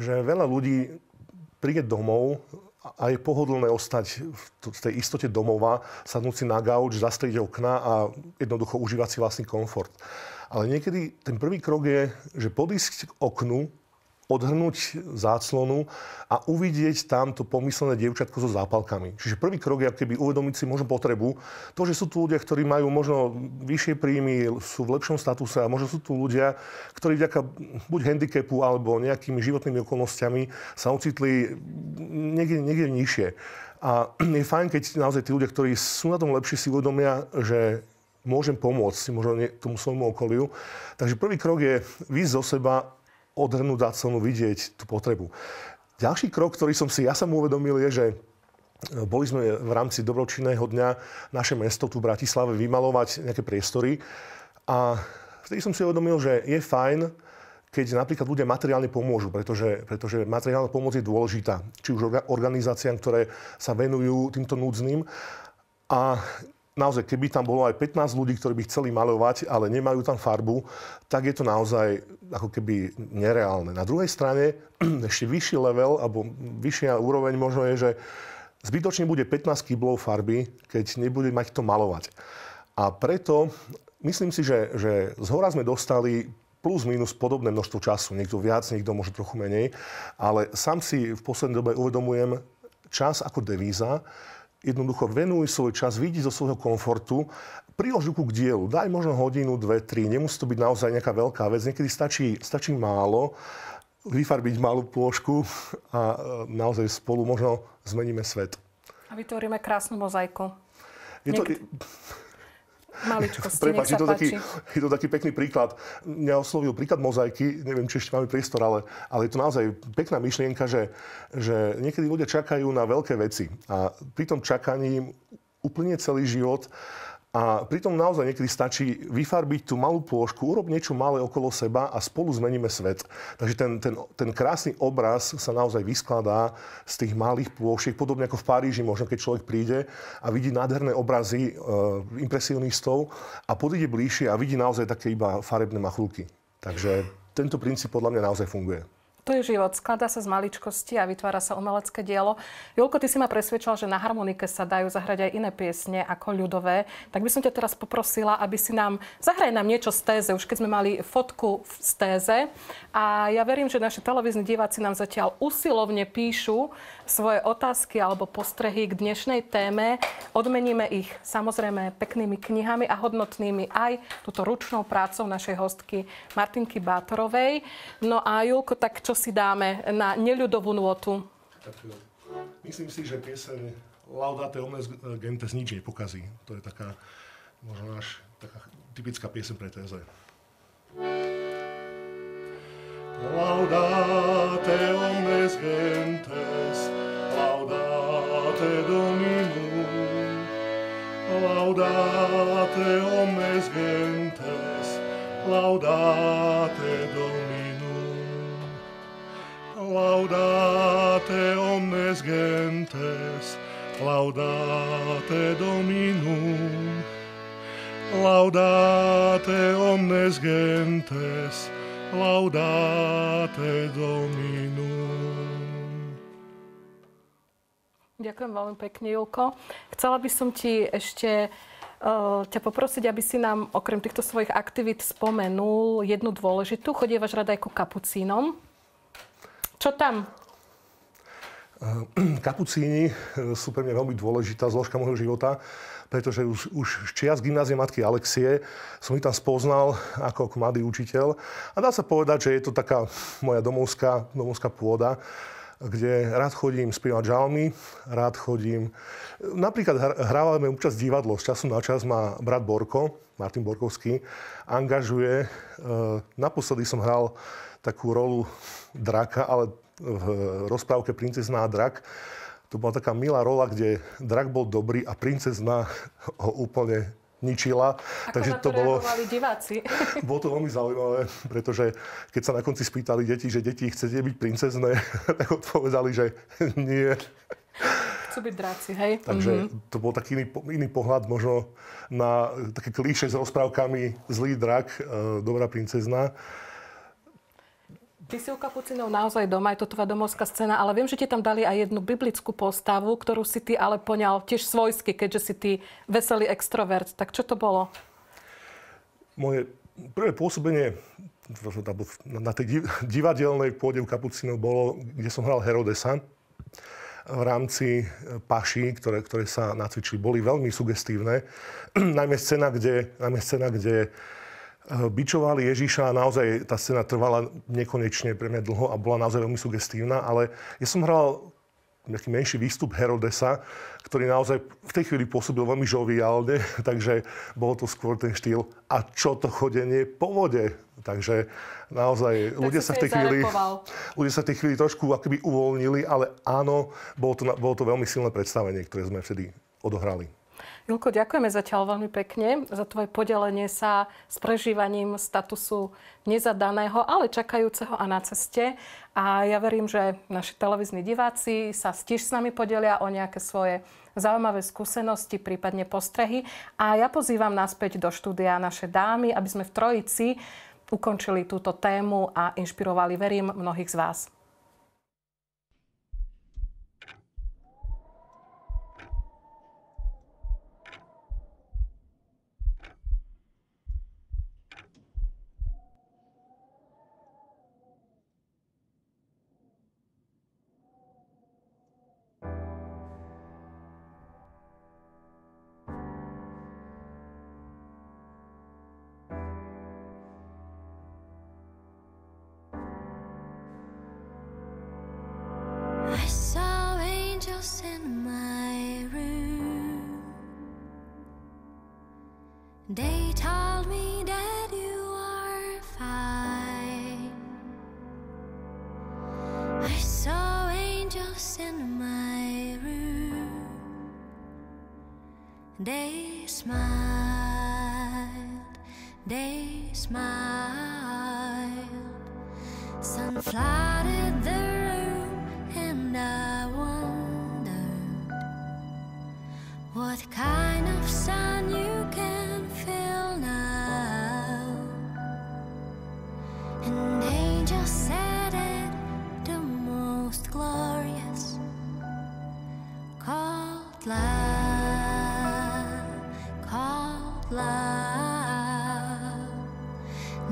veľa ľudí príde domov a je pohodlné ostať v tej istote domova, sadnúť si na gauč, zastrieť okna a jednoducho užívať si vlastný komfort. Ale niekedy ten prvý krok je, že podísť k oknu, odhrnúť záclonu a uvidieť tam to pomyslené dievčatko so zápalkami. Čiže prvý krok je keby uvedomiť si možno potrebu. To, že sú tu ľudia, ktorí majú možno vyššie príjmy, sú v lepšom statuse a možno sú tu ľudia, ktorí vďaka buď handicapu alebo nejakými životnými okolnostiami sa ocitli niekde nižšie. A je fajn, keď naozaj tí ľudia, ktorí sú na tom lepšie, si uvedomia, že môžem pomôcť možno tomu svojmu okoliu. Takže prvý krok je výjsť zo seba, odhrnúť záclonu, vidieť tú potrebu. Ďalší krok, ktorý som si ja sám uvedomil, je, že boli sme v rámci dobročinného dňa naše mesto tu v Bratislave vymalovať nejaké priestory a vtedy som si uvedomil, že je fajn, keď napríklad ľudia materiálne pomôžu, pretože materiálna pomoc je dôležitá. Či už organizáciám, ktoré sa venujú týmto núdznym. A naozaj, keby tam bolo aj 15 ľudí, ktorí by chceli maľovať, ale nemajú tam farbu, tak je to naozaj ako keby nereálne. Na druhej strane ešte vyšší level, alebo vyššia úroveň možno je, že zbytočne bude 15 kyblov farby, keď nebude mať to maľovať. A preto myslím si, že zhora sme dostali plus minus podobné množstvo času. Niekto viac, niekto možno trochu menej. Ale sám si v poslednej dobe uvedomujem čas ako devíza. Jednoducho venuj svoj čas, vyjdi zo svojho komfortu, prilož ruku k dielu. Daj možno hodinu, 2, 3. Nemusí to byť naozaj nejaká veľká vec. Niekedy stačí málo, vyfarbiť malú plôžku a naozaj spolu možno zmeníme svet. A vytvoríme krásnu mozaiku. Maličkosti, Prepáč, nech sa páči. je to taký pekný príklad. Mňa oslovil príklad mozaiky, neviem, či ešte máme priestor, ale je to naozaj pekná myšlienka, že niekedy ľudia čakajú na veľké veci a pri tom čakaní úplne celý život. A pritom naozaj niekedy stačí vyfarbiť tú malú plôžku, urobiť niečo malé okolo seba a spolu zmeníme svet. Takže ten krásny obraz sa naozaj vyskladá z tých malých plôžiek, podobne ako v Paríži, možno keď človek príde a vidí nádherné obrazy impresionistov a podíde bližšie a vidí naozaj také iba farebné machulky. Takže tento princíp podľa mňa naozaj funguje. To je život. Skladá sa z maličkosti a vytvára sa umelecké dielo. Julko, ty si ma presvedčal, že na harmonike sa dajú zahrať aj iné piesne ako ľudové. Tak by som ťa teraz poprosila, aby si nám zahraj nám niečo z téze, už keď sme mali fotku z téze. A ja verím, že naši televízni diváci nám zatiaľ usilovne píšu svoje otázky alebo postrehy k dnešnej téme. Odmeníme ich samozrejme peknými knihami a hodnotnými aj túto ručnou prácou našej hostky Martinky Bátorovej. No a Julko, tak čo si dáme na neľudovú nôtu? Tak, myslím si, že pieseň Laudate omnes gentes nič nepokazí. To je taká, možno taká typická pieseň pre téze. Laudate omnes gentes, laudate Dominum, laudate omnes gentes, laudate Dominum. Laudate omnes gentes, laudate Dominum. Laudate omnes gentes, laudate Dominum. Ďakujem veľmi pekne, Julko. Chcela by som ti ešte ťa poprosiť, aby si nám okrem týchto svojich aktivít spomenul jednu dôležitú. Chodievaš rada aj ku kapucínom. Čo tam? Kapucíni sú pre mňa veľmi dôležitá zložka môjho života, pretože už z čias gymnázia matky Alexie som ich tam spoznal ako mladý učiteľ. A dá sa povedať, že je to taká moja domovská pôda, kde rád chodím spievať žalmy, rád chodím. Napríklad hrávame občas divadlo. Z času na čas ma brat Borko, Martin Borkovský, angažuje. Naposledy som hral takú rolu draka, ale v rozprávke Princezná a drak. To bola taká milá rola, kde drak bol dobrý a princezna ho úplne ničila. Ako takže na to reagovali diváci? Bolo to veľmi zaujímavé, pretože keď sa na konci spýtali deti, že deti, chcete byť princezné, tak odpovedali, že nie. Chcú byť dráci, hej? Takže to bol taký iný pohľad možno na také klíše s rozprávkami zlý drak, dobrá princezna. Ty si u kapucínov naozaj doma, je to tvoja domovská scéna, ale viem, že ti tam dali aj jednu biblickú postavu, ktorú si ty ale poňal tiež svojsky, keďže si ty veselý extrovert. Tak čo to bolo? Moje prvé pôsobenie na tej divadelnej pôde u kapucínov bolo, kde som hral Herodesa v rámci paší, ktoré sa nacvičili. Boli veľmi sugestívne. Najmä scéna, kde bičovali Ježiša a naozaj tá scéna trvala nekonečne pre mňa dlho a bola naozaj veľmi sugestívna, ale ja som hral nejaký menší výstup Herodesa, ktorý naozaj v tej chvíli pôsobil veľmi žoviálne, takže bolo to skôr ten štýl a čo to chodenie po vode. Takže naozaj ľudia sa v tej chvíli trošku akoby uvoľnili, ale áno, bolo to veľmi silné predstavenie, ktoré sme vtedy odohrali. Julko, ďakujeme zatiaľ veľmi pekne za tvoje podelenie sa s prežívaním statusu nezadaného, ale čakajúceho a na ceste. A ja verím, že naši televízni diváci sa tiež s nami podelia o nejaké svoje zaujímavé skúsenosti, prípadne postrehy. A ja pozývam naspäť do štúdia naše dámy, aby sme v trojici ukončili túto tému a inšpirovali, verím, mnohých z vás. They told me that you are fine. I saw angels in my room. They smiled, they smiled. Sun flooded the room and I wondered what kind of sun you can feel now. An angel said it, the most glorious, called love, called love.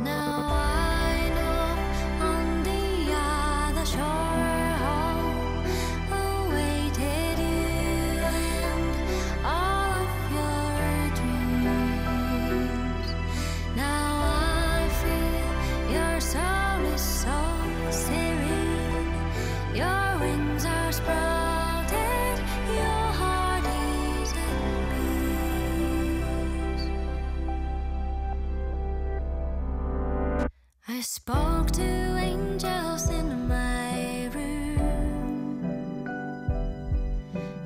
Now I know on the other shore home awaited you and all of your dreams. Now I feel your soul is so serene. Your wings are sprouted, your heart is at peace. I spoke to angels in my room.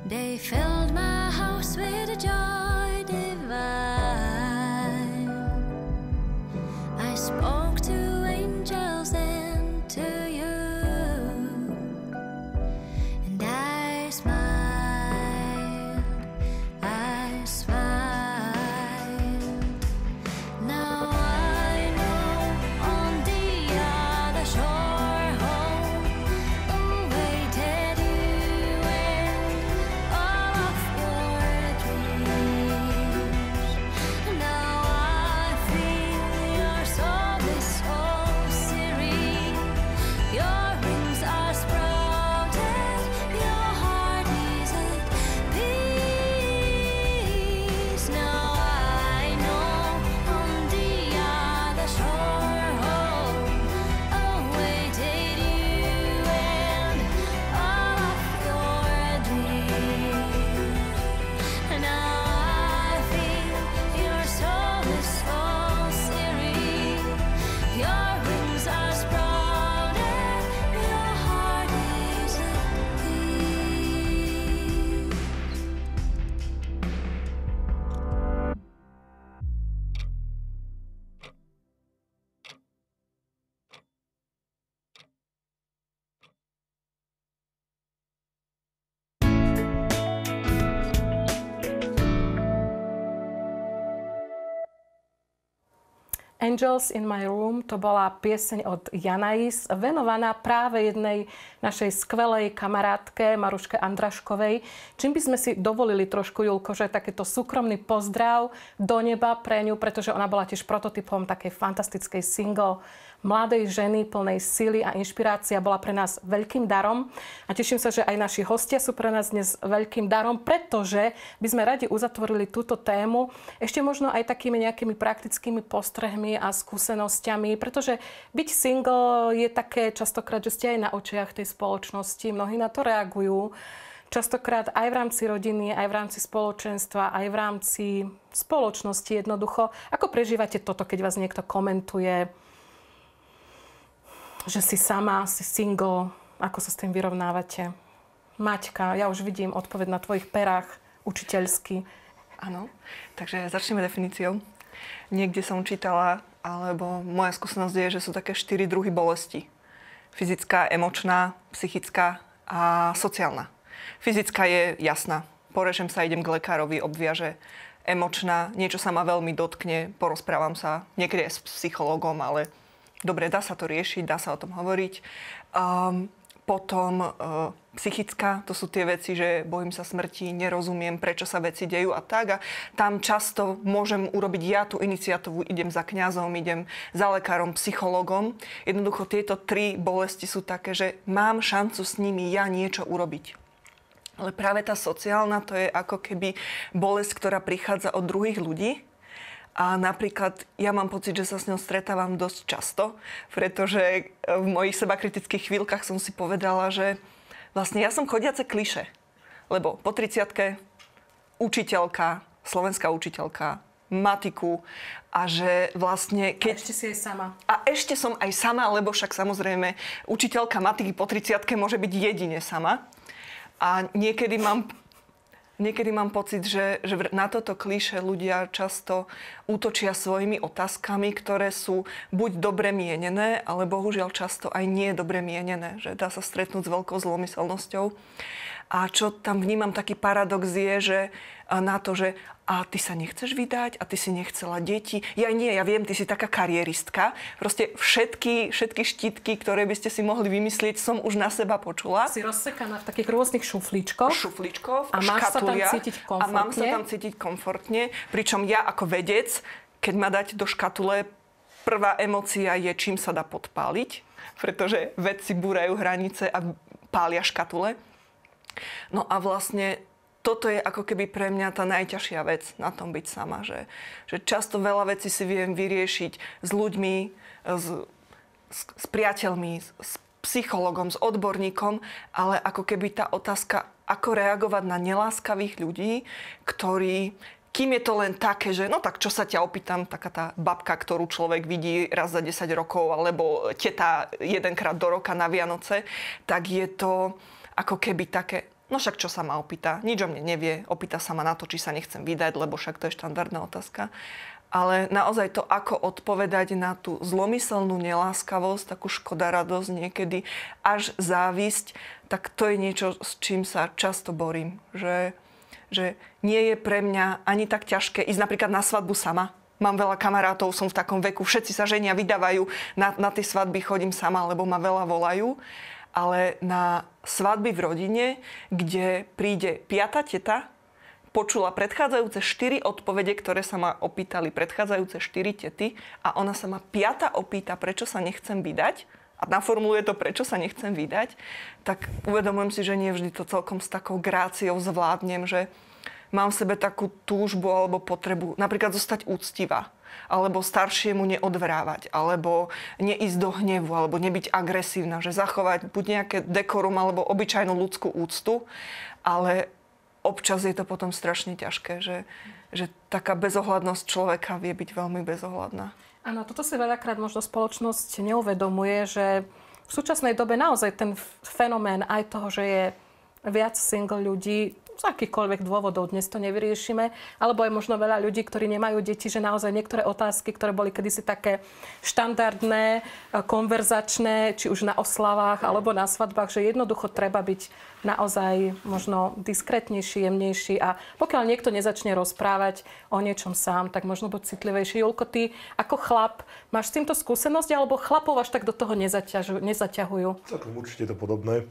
They filled my house with joy divine. I spoke to angels and to you, and I smiled, I smiled. Now I know on the other shore home awaited you and all of your dreams. Now I feel your soul is so serene. Your wings are sprouted, your heart is at peace. Now I know on the other shore home awaited you and all of your dreams. Now I feel your soul is so serene. Your wings are sprouted, your heart is at peace. Angels in my room, to bola pieseň od Janais, venovaná práve jednej našej skvelej kamarátke Maruške Andraškovej. Čím by sme si dovolili trošku, Julko, že takéto súkromný pozdrav do neba pre ňu, pretože ona bola tiež prototypom takej fantastickej single mladej ženy, plnej sily a inšpirácia, bola pre nás veľkým darom. A teším sa, že aj naši hostia sú pre nás dnes veľkým darom, pretože by sme radi uzatvorili túto tému ešte možno aj takými nejakými praktickými postrehmi a skúsenosťami, pretože byť single je také častokrát, že ste aj na očiach tej spoločnosti. Mnohí na to reagujú. Častokrát aj v rámci rodiny, aj v rámci spoločenstva, aj v rámci spoločnosti jednoducho. Ako prežívate toto, keď vás niekto komentuje, že si sama, si single, ako sa s tým vyrovnávate? Maťka, ja už vidím odpoveď na tvojich perách, učiteľsky. Áno, takže začneme definíciou. Niekde som čítala, alebo moja skúsenosť je, že sú také 4 druhy bolesti. Fyzická, emočná, psychická a sociálna. Fyzická je jasná. Porežem sa, idem k lekárovi, obviaže. Emočná, niečo sa ma veľmi dotkne, porozprávam sa, niekedy aj s psychológom, ale dobre, dá sa to riešiť, dá sa o tom hovoriť. Potom psychická, to sú tie veci, že bojím sa smrti, nerozumiem, prečo sa veci dejú a tak. A tam často môžem urobiť ja tú iniciatívu, idem za kňazom, idem za lekárom, psychologom. Jednoducho tieto 3 bolesti sú také, že mám šancu s nimi ja niečo urobiť. Ale práve tá sociálna, to je ako keby bolesť, ktorá prichádza od druhých ľudí. A napríklad ja mám pocit, že sa s ňou stretávam dosť často, pretože v mojich sebakritických chvíľkach som si povedala, že vlastne ja som chodiace klišé. Lebo po 30-ke učiteľka, slovenská učiteľka, matiku a že vlastne keď... A ešte si aj sama. A ešte som aj sama, lebo však samozrejme učiteľka matiky po 30-ke môže byť jedine sama. A niekedy mám pocit, že na toto klíše ľudia často útočia svojimi otázkami, ktoré sú buď dobre mienené, ale bohužiaľ často aj nie dobre mienené. Že dá sa stretnúť s veľkou zlomyselnosťou. A čo tam vnímam, taký paradox je, že na to, že a ty sa nechceš vydať a ty si nechcela deti. Ja nie, ja viem, ty si taká karieristka. Proste všetky štítky, ktoré by ste si mohli vymyslieť, som už na seba počula. Si rozsekaná v takých rôznych šuflíčkoch. A máš sa tam cítiť komfortne. A mám sa tam cítiť komfortne. Pričom ja ako vedec, keď ma dať do škatule, prvá emócia je, čím sa dá podpáliť. Pretože vedci búrajú hranice a pália škatule. No a vlastne toto je ako keby pre mňa tá najťažšia vec na tom byť sama. Že často veľa vecí si viem vyriešiť s ľuďmi, s priateľmi, s psychologom, s odborníkom, ale ako keby tá otázka, ako reagovať na neláskavých ľudí, ktorí, kým je to len také, že no tak čo sa ťa opýtam, taká tá babka, ktorú človek vidí raz za 10 rokov, alebo teta jedenkrát do roka na Vianoce, tak je to ako keby také, no však čo sa ma opýta, nič o mne nevie, opýta sa ma na to, či sa nechcem vydať, lebo však to je štandardná otázka. Ale naozaj to, ako odpovedať na tú zlomyselnú neláskavosť, takú škoda, radosť niekedy, až závisť, tak to je niečo, s čím sa často borím. Že nie je pre mňa ani tak ťažké ísť napríklad na svadbu sama. Mám veľa kamarátov, som v takom veku, všetci sa ženia, vydávajú, na tie svadby chodím sama, lebo ma veľa volajú. Ale na svadby v rodine, kde príde 5. teta, počula predchádzajúce 4 odpovede, ktoré sa ma opýtali predchádzajúce 4 tety a ona sa ma 5. opýta, prečo sa nechcem vydať a naformuluje to, prečo sa nechcem vydať, tak uvedomujem si, že nie vždy to celkom s takou gráciou zvládnem, že mám v sebe takú túžbu alebo potrebu napríklad zostať úctivá, alebo staršiemu neodvrávať, alebo neísť do hnevu, alebo nebyť agresívna, že zachovať buď nejaké dekorum, alebo obyčajnú ľudskú úctu, ale občas je to potom strašne ťažké, že taká bezohľadnosť človeka vie byť veľmi bezohľadná. Áno, toto si veľakrát možno spoločnosť neuvedomuje, že v súčasnej dobe naozaj ten fenomén aj toho, že je viac single ľudí, z akýchkoľvek dôvodov, dnes to nevyriešime, alebo aj možno veľa ľudí, ktorí nemajú deti, že naozaj niektoré otázky, ktoré boli kedysi také štandardné, konverzačné, či už na oslavách alebo na svadbách, že jednoducho treba byť naozaj možno diskrétnejší, jemnejší a pokiaľ niekto nezačne rozprávať o niečom sám, tak možno buď citlivejší. Julko, ty ako chlap máš s týmto skúsenosť, alebo chlapov až tak do toho nezaťahujú? Celkom určite to podobné.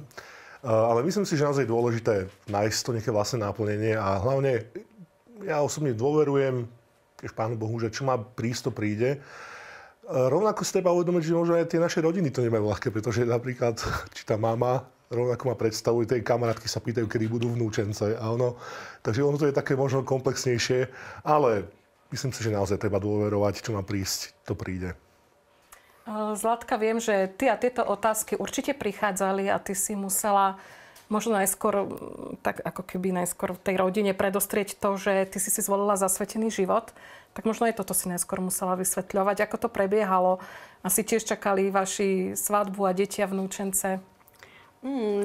Ale myslím si, že naozaj je dôležité nájsť to nejaké vlastné náplnenie a hlavne ja osobne dôverujem, keď Pánu Bohu, že čo má prísť, to príde. Rovnako si treba uvedomiť, že možno aj tie naše rodiny to nemajú ľahké, pretože napríklad, či tá mama rovnako má predstavu, tej kamarátky sa pýtajú, kedy budú vnúčence a takže ono to je také možno komplexnejšie, ale myslím si, že naozaj treba dôverovať, čo má prísť, to príde. Zlatka, viem, že ty a tieto otázky určite prichádzali a ty si musela možno najskôr, tak ako keby najskôr v tej rodine predostrieť to, že ty si zvolila zasvetený život. Tak možno aj toto si najskôr musela vysvetľovať. Ako to prebiehalo? Asi tiež čakali vaši svadbu a deti a vnúčence?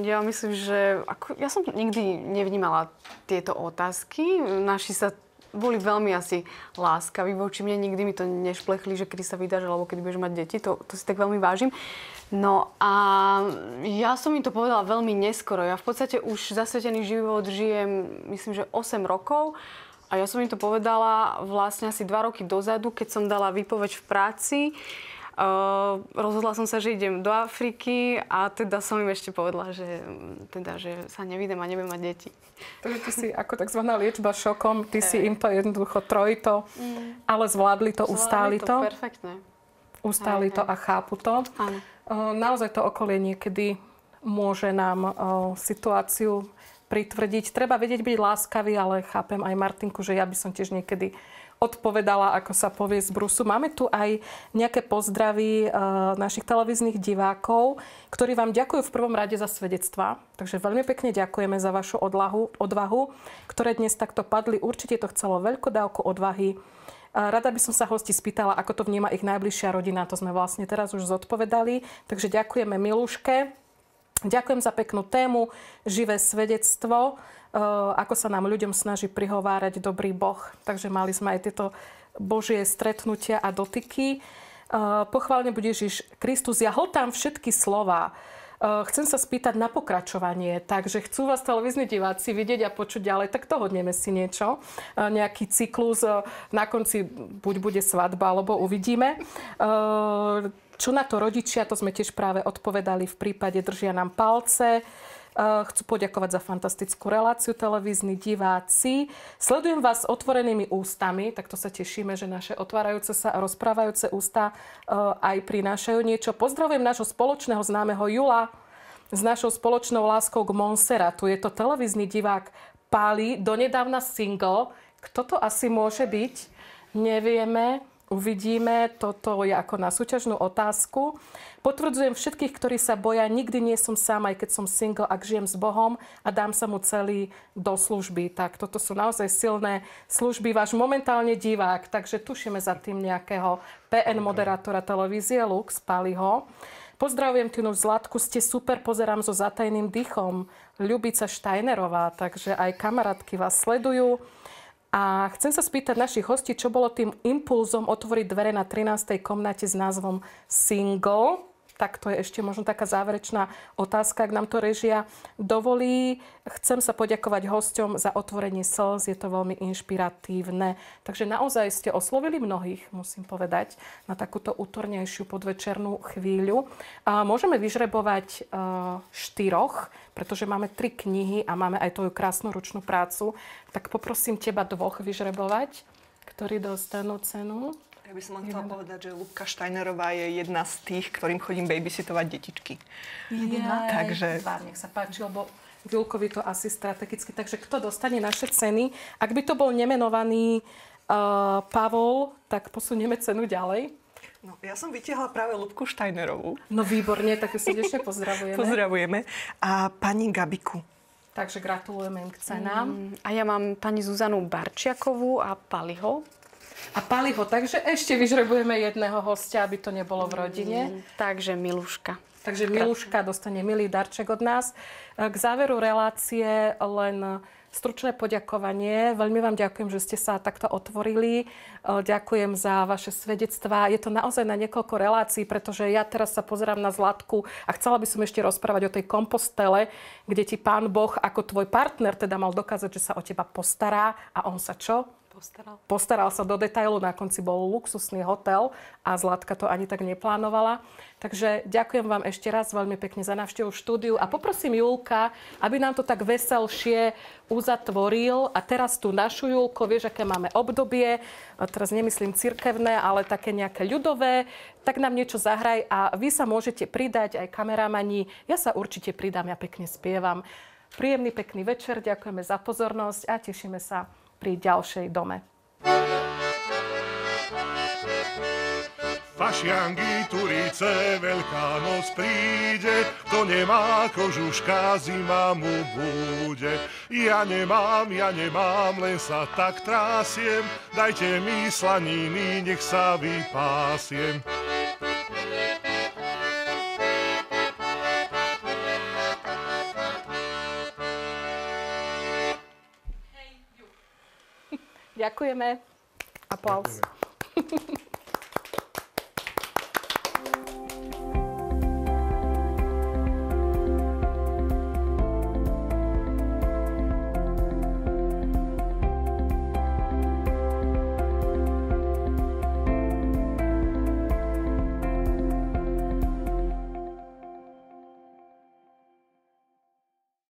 Ja myslím, že ja som nikdy nevnímala tieto otázky. Naši sa boli veľmi asi láskaví voči mne. Nikdy mi to nešplechli, že kedy sa vydáš, alebo kedy budeš mať deti. To si tak veľmi vážim. No a ja som im to povedala veľmi neskoro. Ja v podstate už zasvetený život žijem, myslím, že 8 rokov. A ja som im to povedala vlastne asi 2 roky dozadu, keď som dala výpoveď v práci. Rozhodla som sa, že idem do Afriky a teda som im ešte povedala, že sa nevydem a nebudem mať deti. Takže ty si ako takzvaná liečba šokom, ty si im to jednoducho trojito, ale zvládli to, ustáli to. Perfektne. Ustáli to a chápu to. Áno. Naozaj to okolie niekedy môže nám situáciu pritvrdiť. Treba vedieť byť láskavý, ale chápem aj Martinku, že ja by som tiež niekedy odpovedala, ako sa povie z brusu. Máme tu aj nejaké pozdravy našich televíznych divákov, ktorí vám ďakujú v prvom rade za svedectvá. Takže veľmi pekne ďakujeme za vašu odvahu, ktoré dnes takto padli. Určite to chcelo veľkú dávku odvahy. Rada by som sa hostí spýtala, ako to vníma ich najbližšia rodina. To sme vlastne teraz už zodpovedali. Takže ďakujeme Miluške. Ďakujem za peknú tému, živé svedectvo, ako sa nám ľuďom snaží prihovárať dobrý Boh. Takže mali sme aj tieto Božie stretnutia a dotyky. Pochválený bude Ježiš Kristus. Ja hltám všetky slová. Chcem sa spýtať na pokračovanie, takže chcú vás televízni diváci vidieť a počuť ďalej, tak dohodneme si niečo. Nejaký cyklus, na konci buď bude svadba, alebo uvidíme. Čo na to rodičia, to sme tiež práve odpovedali v prípade držia nám palce. Chcú poďakovať za fantastickú reláciu televízni diváci. Sledujem vás s otvorenými ústami, tak to sa tešíme, že naše otvárajúce sa a rozprávajúce ústa aj prinášajú niečo. Pozdravujem nášho spoločného známeho Jula s našou spoločnou láskou k Monserratu. Je to televízny divák Pali, donedávna single. Kto to asi môže byť? Nevieme. Uvidíme, toto je ako na súťažnú otázku. Potvrdzujem všetkých, ktorí sa boja, nikdy nie som sám, aj keď som single, ak žijem s Bohom a dám sa mu celý do služby. Tak toto sú naozaj silné služby. Váš momentálne divák, takže tušíme za tým nejakého PN moderátora televízie Lux, Paliho. Pozdravujem Tinu Zlatku, ste super, pozerám so zatajným dýchom. Ľubica Štajnerová, takže aj kamarátky vás sledujú. A chcem sa spýtať našich hostí, čo bolo tým impulzom otvoriť dvere na 13. komnate s názvom Single. Tak to je ešte možno taká záverečná otázka, ak nám to režia dovolí. Chcem sa poďakovať hosťom za otvorenie slz, je to veľmi inšpiratívne. Takže naozaj ste oslovili mnohých, musím povedať, na takúto útornejšiu podvečernú chvíľu. A môžeme vyžrebovať 4, pretože máme 3 knihy a máme aj tvoju krásnu ručnú prácu. Tak poprosím teba 2 vyžrebovať, ktorí dostanú cenu. Ja by som chcela povedať, že Ľubka Štajnerová je jedna z tých, ktorým chodím babysitovať detičky. Takže... Nech sa páči, lebo Julkovi to asi strategicky. Takže kto dostane naše ceny? Ak by to bol nemenovaný Pavol, tak posunieme cenu ďalej. No, ja som vytiahla práve Ľubku Štajnerovú. No výborne, tak ju srdečne pozdravujeme. Pozdravujeme. A pani Gabiku. Takže gratulujeme im k cenám. A ja mám pani Zuzanu Barčiakovú a Paliho. A Paliho, takže ešte vyžrebujeme jedného hostia, aby to nebolo v rodine. Takže Miluška. Takže Miluška dostane milý darček od nás. K záveru relácie len stručné poďakovanie. Veľmi vám ďakujem, že ste sa takto otvorili. Ďakujem za vaše svedectvá. Je to naozaj na niekoľko relácií, pretože ja teraz sa pozerám na Zlatku a chcela by som ešte rozprávať o tej Kompostele, kde ti Pán Boh ako tvoj partner teda mal dokázať, že sa o teba postará. A on sa čo? Postaral sa do detailu, na konci bol luxusný hotel a Zlatka to ani tak neplánovala. Takže ďakujem vám ešte raz veľmi pekne za návštevu v štúdiu a poprosím Julka, aby nám to tak veselšie uzatvoril. A teraz tu našu Julko, vieš, aké máme obdobie, a teraz nemyslím cirkevné, ale také nejaké ľudové, tak nám niečo zahraj a vy sa môžete pridať, aj kameramani. Ja sa určite pridám, ja pekne spievam. Príjemný, pekný večer, ďakujeme za pozornosť a tešíme sa pri ďalšej dome. Fašiangy, Turice, Veľká noc príde, kto nemá kožuška, zima mu bude. Ja nemám, len sa tak trásiem, dajte mi slaniny, nech sa vypásiem. Ďakujeme. Aplaus.